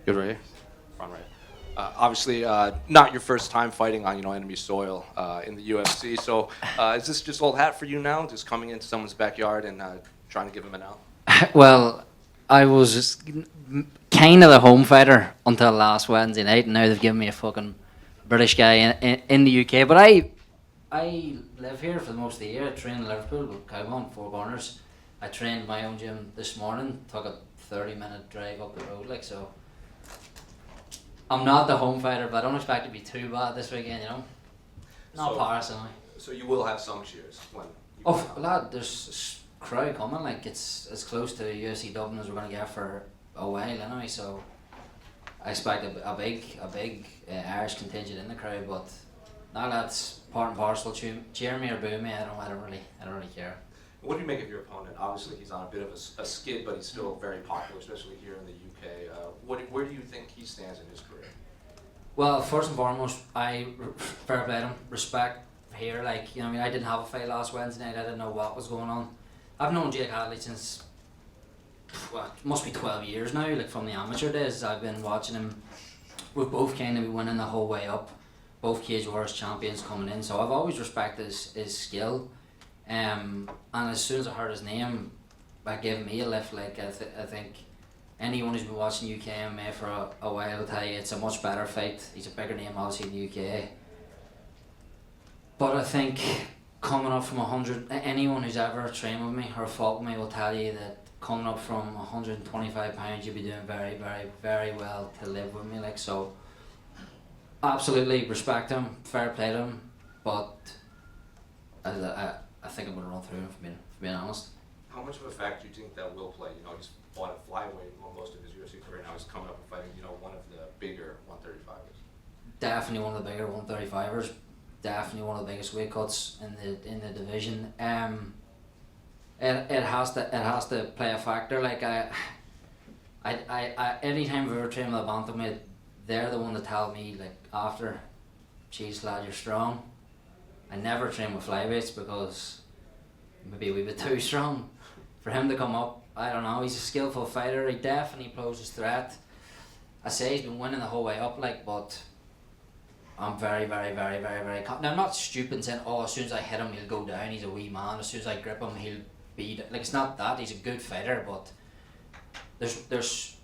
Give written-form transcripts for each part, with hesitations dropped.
Good right here. Front right. Obviously, not your first time fighting on enemy soil in the UFC. So, is this just old hat for you now? Just coming into someone's backyard and trying to give him an out? Well, I was just kind of the home fighter until last Wednesday night, and now they've given me a fucking British guy in the UK. But I live here for the most of the year. I train in Liverpool with Caolan, Four Corners. I trained my own gym this morning. Took a 30-minute drive up the road, like so. I'm not the home fighter, but I don't expect it to be too bad this weekend, you know. Not So- Paris, anyway. So you will have some cheers when. You Oh, come out. lad, there's a crowd coming. Like it's as close to UFC Dublin as we're gonna get for a while, anyway. So I expect a big Irish contingent in the crowd. But now that's part and parcel. Cheer me or boo me. I don't really care. What do you make of your opponent? Obviously, he's on a bit of a skid, but he's still very popular, especially here in the UK. Where do you think he stands in his career? Well, first and foremost, fair play to him, respect here. Like you know, I mean, I didn't have a fight last Wednesday night. I didn't know what was going on. I've known Jake Hadley since it must be 12 years now. Like from the amateur days, I've been watching him. We've both kind of been winning the whole way up. Both Cage Warriors champions coming in, so I've always respected his skill. And as soon as I heard his name, that gave me a lift. Like I think anyone who's been watching UK MMA for a while will tell you it's a much better fight. He's a bigger name obviously in the UK. But I think coming up from 100, anyone who's ever trained with me or fought with me will tell you that coming up from 125 pounds, you'll be doing very, very, very well to live with me. Like so, absolutely respect him, fair play to him, but I think I'm gonna run through him for being honest. How much of a factor do you think that will play? He's fought at flyweight most of his UFC career. Now he's coming up and fighting, one of the bigger 135ers. Definitely one of the bigger 135ers. Definitely one of the biggest weight cuts in the division. It has to play a factor. Like I anytime I've ever trained with a bantamweight, they're the one that tell me like after, geez lad, you're strong. I never train with flyweights because maybe a wee bit too strong for him to come up. I don't know. He's a skillful fighter. He definitely poses threat. I say he's been winning the whole way up, like, but I'm very, very, very, very, very. Now I'm not stupid saying, oh, as soon as I hit him, he'll go down. He's a wee man. As soon as I grip him, he'll beat. Like it's not that. He's a good fighter, but there's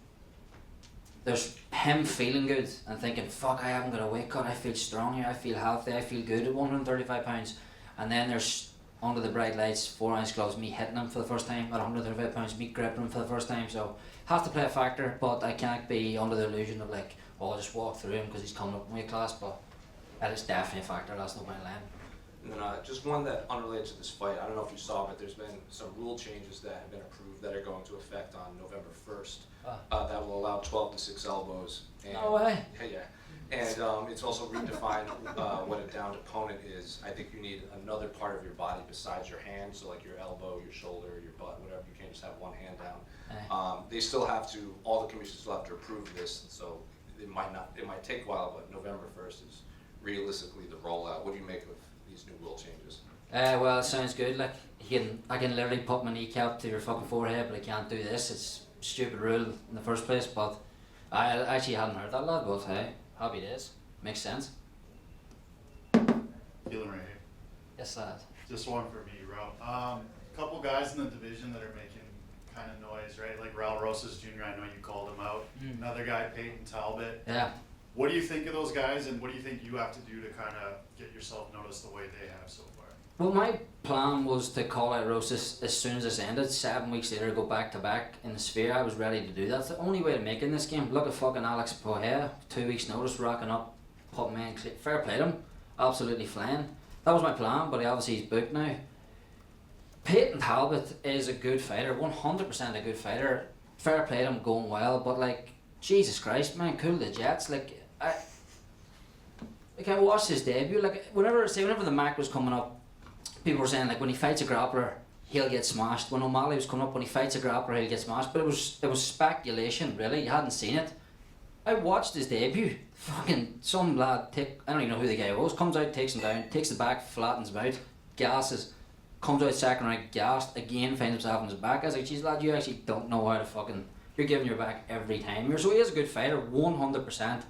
him feeling good and thinking, fuck, I haven't got a weight cut. I feel strong here. I feel healthy. I feel good at 135 pounds. And then there's under the bright lights, 4-ounce gloves, me hitting him for the first time at 135 pounds, me gripping him for the first time. So have to play a factor, but I can't be under the illusion of like, oh, I'll just walk through him because he's coming up in weight class. But that is definitely a factor. That's no point in lying. And then just one that unrelated to this fight. I don't know if you saw, but there's been some rule changes that have been approved that are going to effect on November 1st. That will allow 12 to 6 elbows. And, No way. Yeah. And it's also redefined what a downed opponent is. I think you need another part of your body besides your hand, so like your elbow, your shoulder, your butt, whatever. You can't just have one hand down. They still have to, all the commissions still have to approve this, so it might take a while, but November 1st is realistically the rollout. What do you make of these new rule changes? Well, it sounds good. Like I can literally put my kneecap to your fucking forehead, but I can't do this. It's a stupid rule in the first place. But I actually hadn't heard that, lad. But hey, happy days. Makes sense. Feeling right here. Yes, lad. Just one for me, Raul. Couple guys in the division that are making kind of noise, right? Like Raul Rosas Jr. I know you called him out. Another guy, Payton, Talbott. Yeah. What do you think of those guys, and what do you think you have to do to kind of get yourself noticed the way they have so far? Well, my plan was to call out Rosas as soon as this ended. 7 weeks later, go back to back in the sphere. I was ready to do that. It's the only way to make in this game. Look at fucking Alex Poirier, 2 weeks notice, rocking up, putting me in. Fair play to him, absolutely flying. That was my plan, but he obviously is booked now. Payton Talbott is a good fighter, 100% a good fighter. Fair play to him, going well, but like, Jesus Christ, man, cool the jets. Like I watched his debut. Like whenever the Mac was coming up, people were saying like when he fights a grappler, he'll get smashed. When O'Malley was coming up, when he fights a grappler, he'll get smashed. But it was speculation, really. You hadn't seen it. I watched his debut. Fucking some lad I don't even know who the guy was. Comes out, takes him down, takes the back, flattens him out, gasses. Comes out second round, gassed again, finds himself on his back. I was like, geez lad, you actually don't know how to fucking you're giving your back every time. So he is a good fighter, 100%.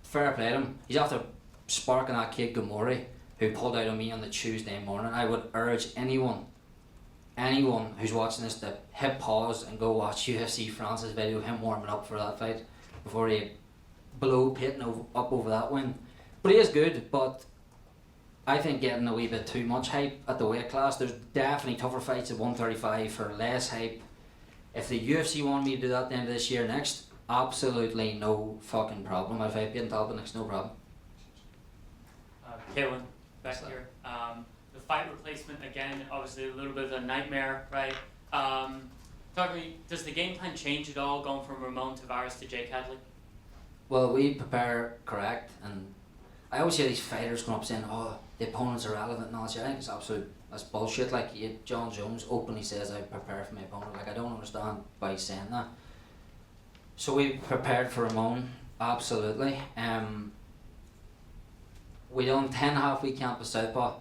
Fair play to him. He's after sparking that kid Gomori, who pulled out on me on the Tuesday morning. I would urge anyone who's watching this to hit pause and go watch UFC France's video of him warming up for that fight before he blow Payton up over that win. But he is good, but I think getting a wee bit too much hype at the weight class. There's definitely tougher fights at 135 for less hype. If the UFC want me to do that at the end of this year next, absolutely no fucking problem. I'll fight Payton Talbott next, no problem. Caolan, back here. The fight replacement, again, obviously a little bit of a nightmare, right? Talk to me, does the game plan change at all going from Ramon Tavares to Jake Hadley? Well, we prepare correct, and I always hear these fighters going up saying, oh, the opponents are relevant and all that shit. I think that's bullshit. Like, John Jones openly says I prepare for my opponent. Like, I don't understand why he's saying that. So we prepared for Ramon, absolutely. We done 10.5 week camp with Southpaw,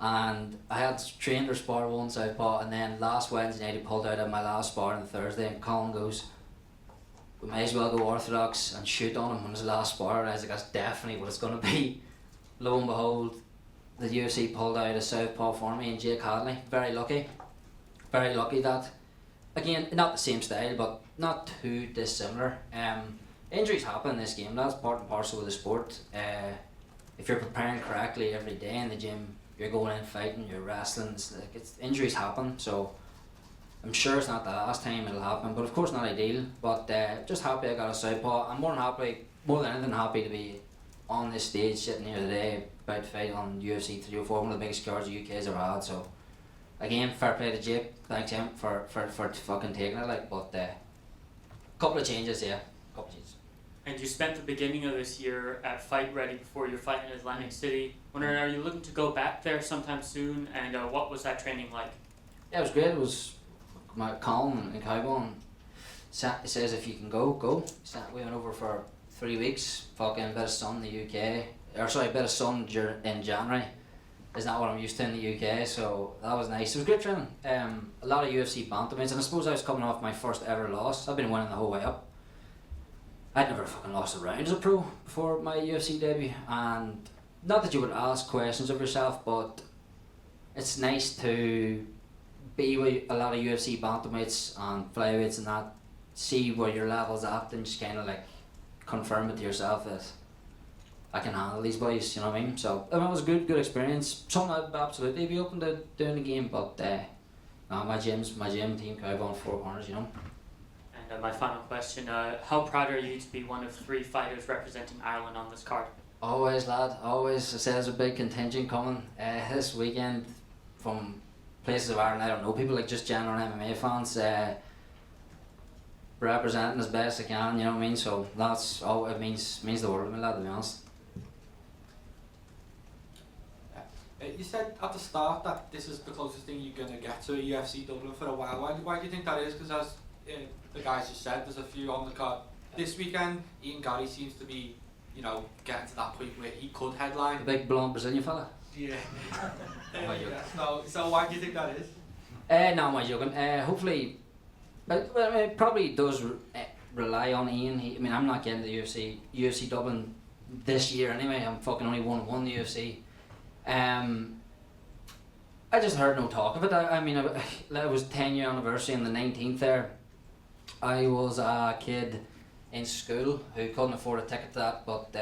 and I had trained or spar one Southpaw, and then last Wednesday night he pulled out of my last spar on Thursday, and Colin goes, we may as well go orthodox and shoot on him on his last spar, and I was like, that's definitely what it's going to be. Lo and behold, the UFC pulled out a Southpaw for me and Jake Hadley. Very lucky that, again, not the same style, but not too dissimilar. Injuries happen in this game, that's part and parcel of the sport. If you're preparing correctly every day in the gym, you're going in fighting, you're wrestling, injuries happen, so I'm sure it's not the last time it'll happen, but of course not ideal. But just happy I got a Southpaw. I'm more than anything happy to be on this stage sitting here today about to fight on UFC 304, one of the biggest cards the UK's ever had. So again, fair play to Jake, thanks him for fucking taking it. Like, but couple of changes. And you spent the beginning of this year at Fight Ready before your fight in Atlantic City. Wondering, are you looking to go back there sometime soon? And what was that training like? Yeah, it was great. It was my Colin and Caolan says if you can go. We went over for 3 weeks. Fucking bit of sun in the UK. Bit of sun in January. Is not what I'm used to in the UK, so that was nice. It was great training. A lot of UFC bantamweights, and I suppose I was coming off my first ever loss. I've been winning the whole way up. I'd never fucking lost a round as a pro before my UFC debut, and not that you would ask questions of yourself, but it's nice to be with a lot of UFC bantamweights and flyweights and that, see where your level's at, and just kind of like confirm it to yourself that I can handle these boys, you know what I mean? So it was a good experience. Something I'd absolutely be open to doing the game, but my gym team Caolan 4 corners, you know. And my final question, how proud are you to be one of 3 fighters representing Ireland on this card? Always, lad, always. I said there's a big contingent coming this weekend from places of Ireland I don't know, people like just general MMA fans, representing as best I can, you know what I mean? So that's all, it means the world to me, lad, to be honest. You said at the start that this is the closest thing you're going to get to a UFC Dublin for a while. Why do you think that is? Because as the guys just said, there's a few on the card this weekend. Ian Gary seems to be, getting to that point where he could headline. The big blonde Brazilian fella? Yeah. Yeah. So why do you think that is? No, I'm joking. Hopefully, it probably does rely on Ian. I'm not getting to the UFC Dublin this year anyway. I'm fucking only 1-1 the UFC. I just heard no talk of it. It was 10-year anniversary on the 19th there. I was a kid in school who couldn't afford a ticket to that, but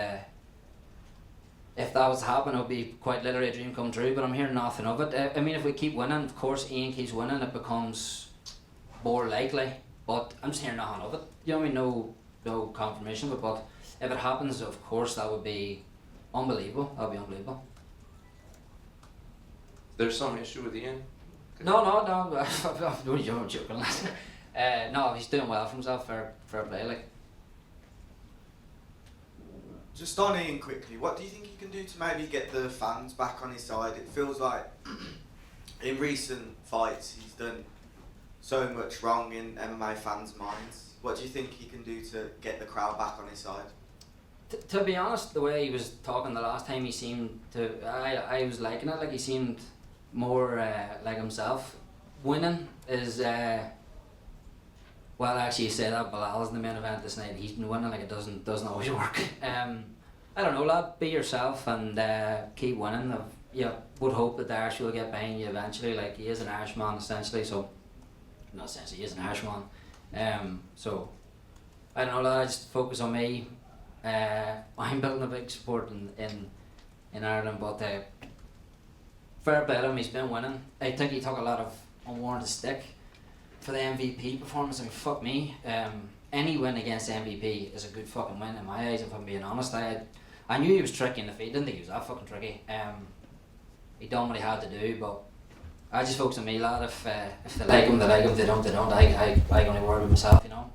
if that was to happen, it would be quite literally a dream come true, but I'm hearing nothing of it. If we keep winning, of course Ian keeps winning, it becomes more likely, but I'm just hearing nothing of it. You know what I mean? No confirmation of it, but if it happens, of course that would be unbelievable. That would be unbelievable. There's some issue with Ian? No, I'm joking. No, he's doing well for himself, fair play, like. Just on Ian quickly, what do you think he can do to maybe get the fans back on his side? It feels like in recent fights he's done so much wrong in MMA fans' minds. What do you think he can do to get the crowd back on his side? To be honest, the way he was talking the last time, he seemed to, I was liking it, like he seemed more like himself. Winning is Well, actually, you say that Bilal's in the main event this night. He's been winning like it doesn't always work. I don't know, lad. Be yourself and keep winning. Would hope that the Irish will get behind you eventually. Like, he is an Irishman essentially, so not essentially, he is an Irishman. So I don't know, lad. I just focus on me. I'm building a big support in Ireland, but fair play to him. He's been winning. I think he took a lot of unwarranted stick for the MVP performance. I mean, fuck me. Any win against the MVP is a good fucking win in my eyes, if I'm being honest. I knew he was tricky in the field. Didn't think he was that fucking tricky. He done what he had to do, but I just focus on me, lad. If they like him, they like him. If they don't, they don't. I only worry about myself, you know.